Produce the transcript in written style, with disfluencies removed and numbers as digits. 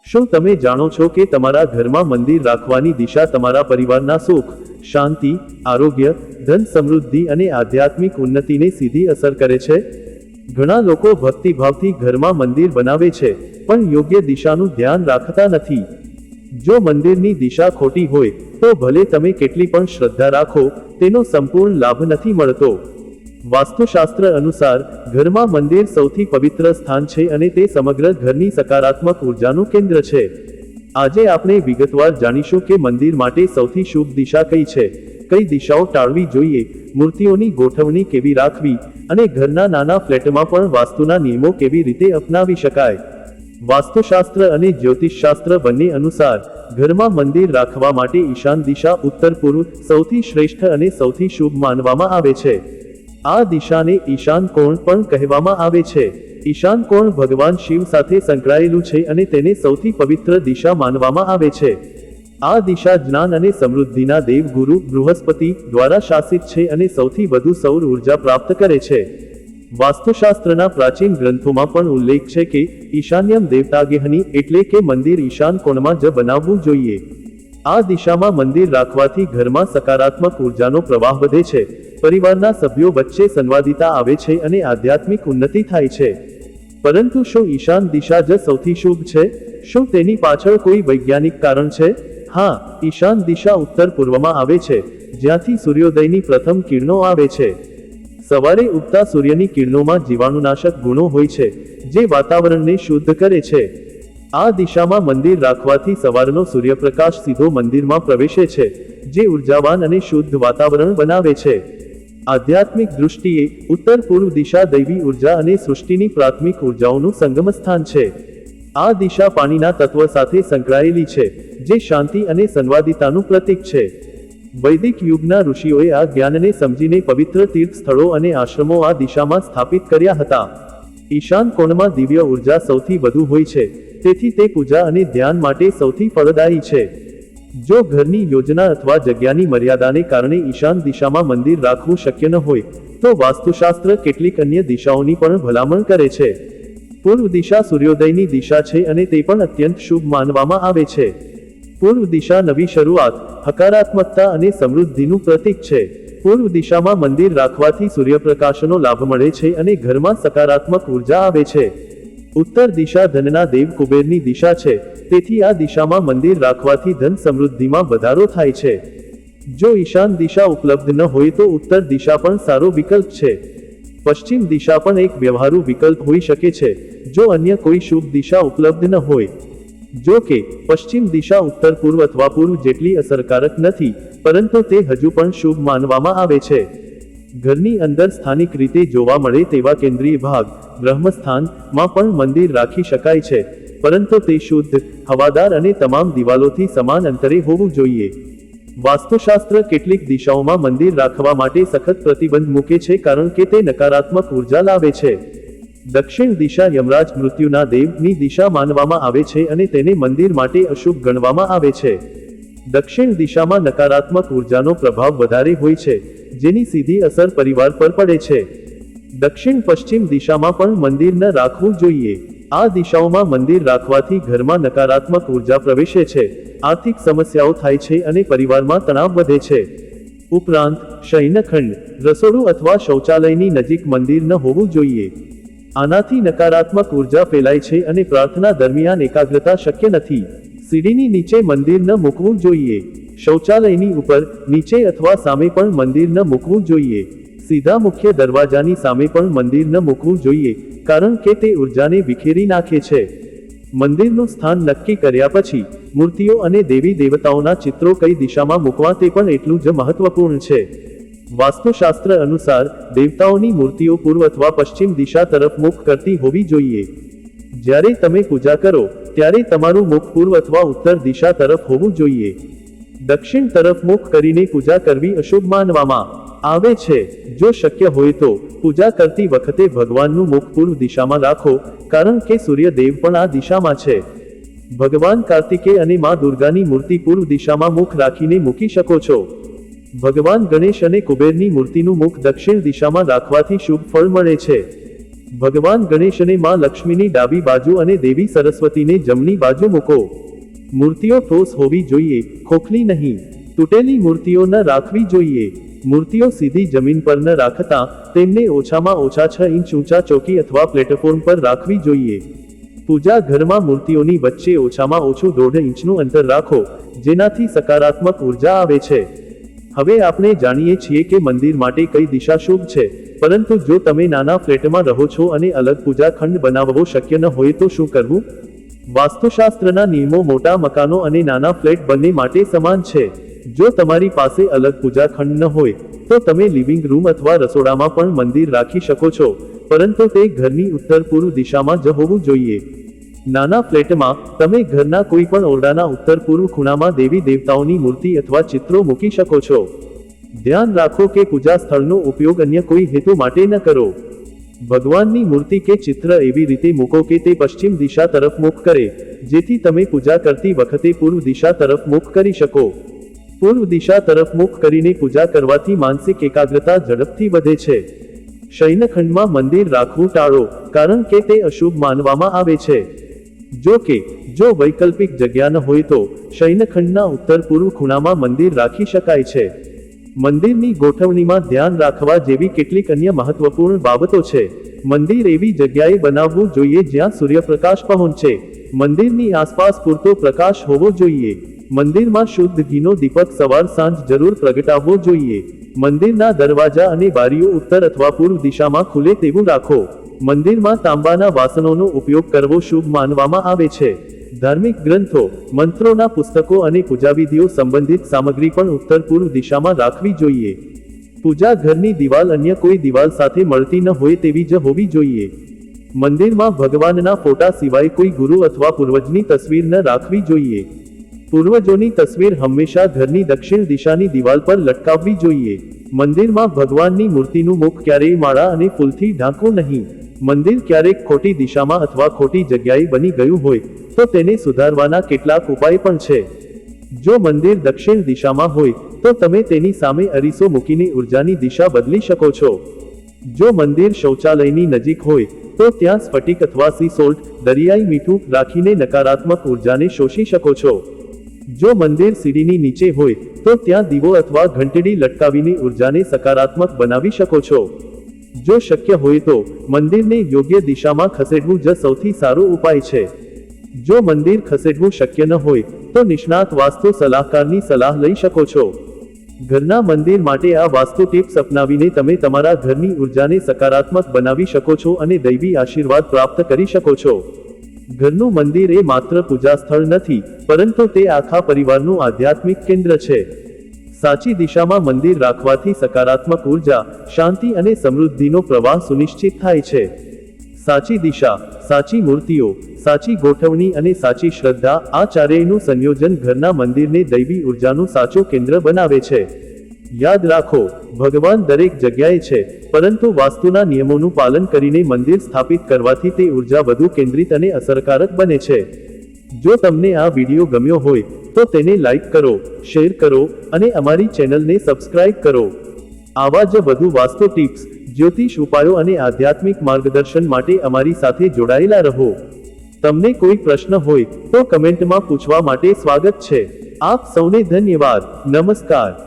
શું તમે જાણો છો કે તમારા ઘરમાં મંદિર રાખવાની દિશા તમારા પરિવારના સુખ, શાંતિ, આરોગ્ય, ધન સમૃદ્ધિ અને આધ્યાત્મિક ઉન્નતિને સીધી અસર કરે છે? ઘણા લોકો ભક્તિભાવથી ઘરમાં મંદિર બનાવે છે, પણ યોગ્ય દિશાનું ધ્યાન રાખતા નથી. જો મંદિરની દિશા ખોટી હોય, તો ભલે તમે કેટલી પણ શ્રદ્ધા રાખો, તેનો સંપૂર્ણ લાભ નથી મળતો. વાસ્તુશાસ્ત્ર અનુસાર, ઘરમાં મંદિર સૌથી પવિત્ર સ્થાન છે અને તે સમગ્ર ઘરની સકારાત્મક ઉર્જાનું કેન્દ્ર છે. આજે આપણે વિગતવાર જાણીશું કે મંદિર માટે સૌથી શુભ દિશા કઈ છે, કઈ દિશાઓ ટાળવી જોઈએ, મૂર્તિઓની ગોઠવણી કેવી રાખવી, અને ઘરના નાના ફ્લેટમાં પણ વાસ્તુના નિયમો કેવી રીતે અપનાવી શકાય. વાસ્તુશાસ્ત્ર અને જ્યોતિષશાસ્ત્ર બંને અનુસાર, ઘરમાં મંદિર રાખવા માટે ઈશાન દિશા ઉત્તર પૂર્વ સૌથી શ્રેષ્ઠ અને સૌથી શુભ માનવામાં આવે છે. આ દિશાને ઈશાન કોણ પણ કહેવામાં આવે છે. ઈશાન કોણ ભગવાન શિવ સાથે સંકળાયેલું છે અને તેને સૌથી પવિત્ર દિશા માનવામાં આવે છે. આ દિશા જ્ઞાન અને સમૃદ્ધિના દેવ ગુરુ બૃહસ્પતિ દ્વારા શાસિત છે અને સૌથી વધુ સૌર ઉર્જા પ્રાપ્ત કરે છે. વાસ્તુશાસ્ત્રના પ્રાચીન ગ્રંથોમાં પણ ઉલ્લેખ છે કે ઈશાન્યમ દેવતાગેહની એટલે કે મંદિર ઈશાન કોણમાં જ બનાવવું જોઈએ. આ દિશામાં મંદિર રાખવાથી ઘરમાં સકારાત્મક ઉર્જાનો પ્રવાહ વધે છે, પરિવારના સભ્યો વચ્ચે સંવાદિતા આવે છે અને આધ્યાત્મિક ઉન્નતિ થાય છે. પરંતુ શું ઈશાન દિશા જ સૌથી શુભ છે? શું તેની પાછળ કોઈ વૈજ્ઞાનિક કારણ છે? હા, ઈશાન દિશા ઉત્તર પૂર્વમાં આવે છે, જ્યાંથી સૂર્યોદયની પ્રથમ કિરણો આવે છે. સવારે ઉગતા સૂર્યની કિરણોમાં જીવાણુનાશક ગુણો હોય છે, જે વાતાવરણને શુદ્ધ કરે છે. આ દિશામાં મંદિર રાખવાથી સવારનો સૂર્યપ્રકાશ સીધો મંદિરમાં પ્રવેશે છે, જે ઉર્જાવાન અને શુદ્ધ વાતાવરણ બનાવે છે. આધ્યાત્મિક દૃષ્ટિએ, ઉત્તર પૂર્વ દિશા દૈવી ઉર્જા અને સૃષ્ટિની પ્રાથમિક ઉર્જાઓનું સંગમ સ્થાન છે. આ દિશા પાણીના તત્વ સાથે સંકળાયેલી છે, જે શાંતિ અને સંવાદિતાનું પ્રતીક છે. વૈદિક યુગના ઋષિઓએ આ જ્ઞાનને સમજીને પવિત્ર તીર્થ સ્થળો અને આશ્રમો આ દિશામાં સ્થાપિત કર્યા હતા. ઈશાન કોણમાં દિવ્ય ઉર્જા સૌથી વધુ હોય છે, તેથી તે પૂજા અને ધ્યાન માટે સૌથી ફળદાયી છે. જો ઘરની યોજના અથવા જગ્યાની મર્યાદાને કારણે ઈશાન દિશામાં મંદિર રાખવું શક્ય ન હોય, તો વાસ્તુશાસ્ત્ર કેટલીક અન્ય દિશાઓની પણ ભલામણ કરે છે. પૂર્વ દિશા સૂર્યોદયની દિશા છે અને તે પણ અત્યંત શુભ માનવામાં આવે છે. પૂર્વ દિશા નવી શરૂઆત, હકારાત્મકતા અને સમૃદ્ધિનું પ્રતીક છે. પૂર્વ દિશામાં મંદિર રાખવાથી સૂર્યપ્રકાશનો લાભ મળે છે અને ઘરમાં સકારાત્મક ઉર્જા આવે છે. ઉત્તર દિશા ધનના દેવ કુબેરની દિશા છે, તેથી આ દિશામાં મંદિર રાખવાથી ધન સમૃદ્ધિમાં વધારો થાય છે. જો ઈશાન દિશા ઉપલબ્ધ ન હોય તો ઉત્તર દિશા પણ સારો વિકલ્પ છે. પશ્ચિમ દિશા પણ એક વ્યવહારુ વિકલ્પ હોઈ શકે છે, જો અન્ય કોઈ શુભ દિશા ઉપલબ્ધ ન હોય. જો કે, પશ્ચિમ દિશા ઉત્તર પૂર્વ અથવા પૂર્વ જેટલી અસરકારક નથી, પરંતુ તે હજુ પણ શુભ માનવામાં આવે છે. ઘરની અંદર સ્થાનિક રીતે જોવા મળે તેવા કેન્દ્રીય ભાગ, બ્રહ્મસ્થાન માં પણ મંદિર રાખી શકાય છે, પરંતુ તે શુદ્ધ, હવાદાર અને તમામ દિવાલોથી સમાન અંતરે હોવું જોઈએ. વાસ્તુશાસ્ત્ર કેટલીક દિશાઓમાં મંદિર રાખવા માટે સખત પ્રતિબંધ મૂકે છે કારણ કે તે નકારાત્મક ઉર્જા લાવે છે. દક્ષિણ દિશા યમરાજ મૃત્યુના દેવની દિશા માનવામાં આવે છે અને તેને મંદિર માટે અશુભ ગણવામાં આવે છે. દક્ષિણ દિશામાં નકારાત્મક ઉર્જાનો પ્રભાવ વધારે હોય છે, જેની સીધી અસર પરિવાર પર પડે છે. દક્ષિણ પશ્ચિમ દિશામાં પણ મંદિર ન રાખવું જોઈએ. આ દિશાઓમાં મંદિર રાખવાથી ઘરમાં નકારાત્મક ઉર્જા પ્રવેશે છે, આર્થિક સમસ્યાઓ થાય છે અને પરિવારમાં તણાવ વધે છે. ઉપરાંત, શયનખંડ, રસોડું અથવા શૌચાલયની નજીક મંદિર ન હોવું જોઈએ. આનાથી નકારાત્મક ઉર્જા ફેલાય છે અને પ્રાર્થના દરમિયાન એકાગ્રતા શક્ય નથી. સીડીની નીચે મંદિર ન મૂકવું જોઈએ. શૌચાલયની ઉપર, નીચે અથવા સામે પણ મંદિર ન મૂકવું જોઈએ. સીધા મુખ્ય દરવાજાની સામે પણ મંદિર ન મૂકવું જોઈએ, કારણ કે તે ઉર્જાને વિખેરી નાખે છે. મંદિરનું સ્થાન નક્કી કર્યા પછી, મૂર્તિઓ અને દેવી દેવતાઓના ચિત્રો કઈ દિશામાં મૂકવા તે પણ એટલું જ મહત્વપૂર્ણ છે. વાસ્તુશાસ્ત્ર અનુસાર, દેવતાઓની મૂર્તિઓ પૂર્વ અથવા પશ્ચિમ દિશા તરફ મુખ કરતી હોવી જોઈએ. જ્યારે તમે પૂજા કરો, ત્યારે તમારું મુખ પૂર્વ અથવા ઉત્તર દિશા તરફ હોવું જોઈએ. દક્ષિણ તરફ મુખ કરીને પૂજા કરવી અશુભ માનવામાં આવે છે. જો શક્ય હોય તો, પૂજા કરતી વખતે ભગવાનનું મુખ પૂર્વ દિશામાં રાખો, કારણ કે સૂર્યદેવ પણ આ દિશામાં છે. ભગવાન કાર્તિકેય અને માં દુર્ગાની મૂર્તિ પૂર્વ દિશામાં મુખ રાખીને મૂકી શકો છો. ભગવાન ગણેશ અને કુબેરની મૂર્તિનું મુખ દક્ષિણ દિશામાં રાખવાથી શુભ ફળ મળે છે. ભગવાન ગણેશને માં લક્ષ્મીની ડાબી બાજુ અને દેવી સરસ્વતીને જમણી બાજુ મૂકો. મૂર્તિઓ ઠોસ હોવી જોઈએ, ખોખલી નહીં. તૂટેલી મૂર્તિઓ ન રાખવી જોઈએ. મૂર્તિઓ સીધી જમીન પર ન રાખતા તેમને ઓછામાં ઓછા 6 ઇંચ ઊંચા ચોકી અથવા પ્લેટફોર્મ પર રાખવી જોઈએ. પૂજા ઘરમાં મૂર્તિઓની વચ્ચે ઓછામાં ઓછું 1.5 ઇંચનું અંતર રાખો, જેનાથી સકારાત્મક ઉર્જા આવે છે. હવે આપણે જાણીએ છીએ કે મંદિર માટે કઈ દિશા શુભ છે, પરંતુ જો તમે નાના ફ્લેટમાં રહો છો અને અલગ પૂજા ખંડ બનાવવો શક્ય ન હોય તો શું કરવું? વાસ્તુશાસ્ત્રના નિયમો મોટા મકાનો અને નાના ફ્લેટ બંને માટે સમાન છે. જો તમારી પાસે અલગ પૂજા ખંડ ન હોય તો તમે લિવિંગ રૂમ અથવા રસોડામાં પણ મંદિર રાખી શકો છો, પરંતુ તે ઘરની ઉત્તર પૂર્વ દિશામાં જ હોવું જોઈએ. નાના ફ્લેટમાં તમે ઘરના કોઈ પણ ઓરડાના ઉત્તર પૂર્વ ખૂણામાં દેવી દેવતાઓની મૂર્તિ અથવા ચિત્રો મૂકી શકો છો. ધ્યાન રાખો કે પૂજા સ્થળનો ઉપયોગ અન્ય કોઈ હેતુ માટે ન કરો. ભગવાનની મૂર્તિ કે ચિત્ર એવી રીતે મૂકો કે તે પશ્ચિમ દિશા તરફ મુખ કરે, જેથી તમે પૂજા કરતી વખતે પૂર્વ દિશા તરફ મુખ કરી શકો. પૂર્વ દિશા તરફ મુખ કરીને પૂજા કરવાથી માનસિક એકાગ્રતા ઝડપથી વધે છે. શયનખંડમાં મંદિર રાખવું ટાળો, કારણ કે તે અશુભ માનવામાં આવે છે. જો કે, જો વૈકલ્પિક જગ્યા ન હોય તો શયનખંડના ઉત્તર પૂર્વ ખૂણામાં મંદિર રાખી શકાય છે. મંદિરની ગોઠવણીમાં ધ્યાન રાખવા જેવી કેટલીક અન્ય મહત્વપૂર્ણ બાબતો છે. મંદિર એવી જગ્યાએ બનાવવું જોઈએ જ્યાં સૂર્યપ્રકાશ પહોંચે. મંદિરની આસપાસ પૂરતો પ્રકાશ હોવો જોઈએ. મંદિરમાં શુદ્ધ ઘીનો દીપક સવાર સાંજ જરૂર પ્રગટાવવો જોઈએ. મંદિરના દરવાજા અને બારીઓ ઉત્તર અથવા પૂર્વ દિશામાં ખુલે તેવું રાખો. મંદિરમાં તાંબાના વાસણોનો ઉપયોગ કરવો શુભ માનવામાં આવે છે. ધાર્મિક ગ્રંથો, મંત્રોના પુસ્તકો અને પૂજાવિધિઓ સંબંધિત સામગ્રી પણ ઉત્તર પૂર્વ દિશામાં રાખવી જોઈએ. પૂજા ઘરની દિવાલ અન્ય કોઈ દિવાલ સાથે મળતી ન હોય તેવી જ હોવી જોઈએ. મંદિરમાં ભગવાનના ફોટા સિવાય કોઈ ગુરુ અથવા પૂર્વજની તસવીર ન રાખવી જોઈએ. પૂર્વજોની તસવીર હંમેશા ઘરની દક્ષિણ દિશાની દિવાલ પર લટકાવવી જોઈએ. મંદિરમાં ભગવાનની મૂર્તિનું મુખ ક્યારેય માળા અને ફૂલથી ઢાંકવું નહીં. મંદિર ક્યારેક ખોટી દિશામાં અથવા ખોટી જગ્યાએ બની ગયું હોય તો તેને સુધારવાના કેટલાક ઉપાય પણ છે. જો મંદિર દક્ષિણ દિશામાં હોય તો તમે તેની સામે અરીસો મૂકીને ઉર્જાની દિશા બદલી શકો છો. જો મંદિર શૌચાલયની નજીક હોય તો ત્યાં સ્ફટિક અથવા સી સોલ્ટ, દરિયાઈ મીઠું રાખીને નકારાત્મક ઉર્જાને શોષી શકો છો. જો મંદિર સીડીની નીચે હોય તો ત્યાં દીવો અથવા ઘંટડી લટકાવીને ઉર્જાને સકારાત્મક બનાવી શકો છો. જો શક્ય હોય તો મંદિરને યોગ્ય દિશામાં ખસેડવું જ સૌથી સારો ઉપાય છે. જો મંદિર ખસેડવું શક્ય ન હોય તો નિષ્ણાત વાસ્તુ સલાહકારની સલાહ લઈ શકો છો. ઘરના મંદિર માટે આ વાસ્તુ ટિપ્સ અપનાવીને તમે તમારા ઘરની ઉર્જાને સકારાત્મક બનાવી શકો છો અને દૈવી આશીર્વાદ પ્રાપ્ત કરી શકો છો. ઘરનું મંદિર એ માત્ર પૂજા સ્થળ નથી, પરંતુ તે આખા પરિવારનું આધ્યાત્મિક કેન્દ્ર છે. સાચી દિશામાં મંદિર રાખવાથી સકારાત્મક ઉર્જા, શાંતિ અને સમૃદ્ધિનો પ્રવાહ સુનિશ્ચિત થાય છે. સાચી દિશા, સાચી મૂર્તિઓ, સાચી ગોઠવણી અને સાચી શ્રદ્ધા, આ ચારેયનું સંયોજન ઘરના મંદિરને દૈવી ઉર્જાનું સાચું કેન્દ્ર બનાવે છે. યાદ રાખો, ભગવાન દરેક જગ્યાએ છે, પરંતુ વાસ્તુના નિયમોનું પાલન કરીને મંદિર સ્થાપિત કરવાથી તે ઉર્જા વધુ કેન્દ્રિત અને અસરકારક બને છે. જો તમને આ વિડીયો ગમ્યો હોય તો તેને લાઈક કરો, શેર કરો અને અમારી ચેનલને સબસ્ક્રાઇબ કરો. આવા જ વધુ વાસ્તુ ટિપ્સ, જ્યોતિષ ઉપાયો અને આધ્યાત્મિક માર્ગદર્શન માટે અમારી સાથે જોડાયેલા રહો. તમને કોઈ પ્રશ્ન હોય તો કમેન્ટમાં પૂછવા માટે સ્વાગત છે. આપ સૌને ધન્યવાદ. નમસ્કાર.